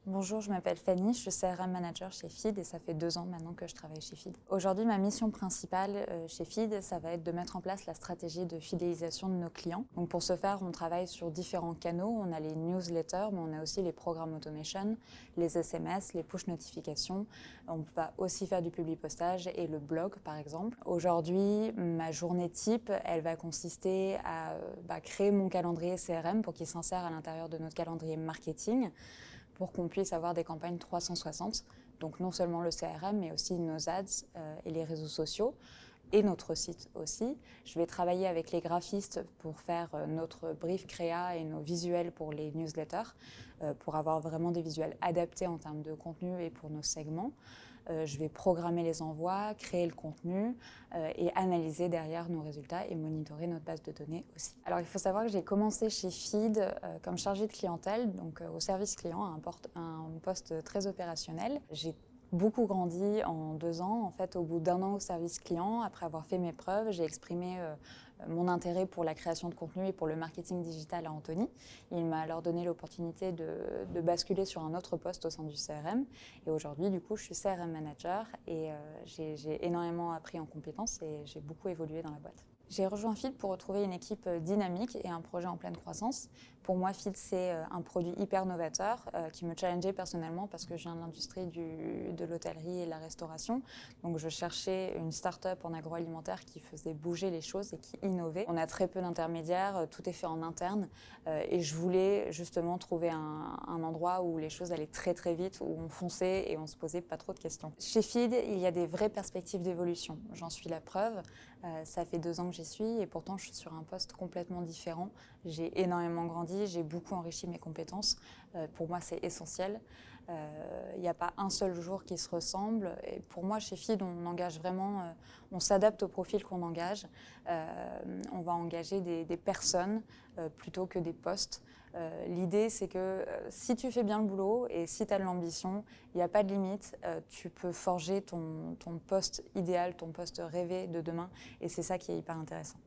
Bonjour, je m'appelle Fanny, je suis CRM manager chez Feed et ça fait 2 ans maintenant que je travaille chez Feed. Aujourd'hui, ma mission principale chez Feed, ça va être de mettre en place la stratégie de fidélisation de nos clients. Donc pour ce faire, on travaille sur différents canaux. On a les newsletters, mais on a aussi les programmes automation, les SMS, les push notifications. On va aussi faire du public postage et le blog, par exemple. Aujourd'hui, ma journée type, elle va consister à créer mon calendrier CRM pour qu'il s'insère à l'intérieur de notre calendrier marketing, pour qu'on puisse avoir des campagnes 360, donc non seulement le CRM, mais aussi nos ads et les réseaux sociaux, et notre site aussi. Je vais travailler avec les graphistes pour faire notre brief créa et nos visuels pour les newsletters, pour avoir vraiment des visuels adaptés en termes de contenu et pour nos segments. Je vais programmer les envois, créer le contenu et analyser derrière nos résultats et monitorer notre base de données aussi. Alors il faut savoir que j'ai commencé chez Feed comme chargée de clientèle, donc au service client, un poste très opérationnel. J'ai beaucoup grandi en 2 ans. En fait, au bout d'1 an au service client, après avoir fait mes preuves, j'ai exprimé mon intérêt pour la création de contenu et pour le marketing digital à Anthony. Il m'a alors donné l'opportunité de basculer sur un autre poste au sein du CRM. Et aujourd'hui, du coup, je suis CRM manager et j'ai énormément appris en compétences et j'ai beaucoup évolué dans la boîte. J'ai rejoint Feed pour retrouver une équipe dynamique et un projet en pleine croissance. Pour moi, Feed, c'est un produit hyper novateur qui me challengeait personnellement parce que je viens de l'industrie de l'hôtellerie et de la restauration. Donc, je cherchais une start-up en agroalimentaire qui faisait bouger les choses et qui innovait. On a très peu d'intermédiaires, tout est fait en interne et je voulais justement trouver un endroit où les choses allaient très très vite, où on fonçait et on se posait pas trop de questions. Chez Feed, il y a des vraies perspectives d'évolution. J'en suis la preuve. Ça fait 2 ans que j'y suis et pourtant je suis sur un poste complètement différent. J'ai énormément grandi, j'ai beaucoup enrichi mes compétences. Pour moi, c'est essentiel. Il n'y a pas un seul jour qui se ressemble. Et pour moi, chez Feed, on engage vraiment, on s'adapte au profil qu'on engage. On va engager des personnes plutôt que des postes. L'idée, c'est que si tu fais bien le boulot et si tu as de l'ambition, il n'y a pas de limite. Tu peux forger ton poste idéal, ton poste rêvé de demain. Et c'est ça qui est hyper intéressant.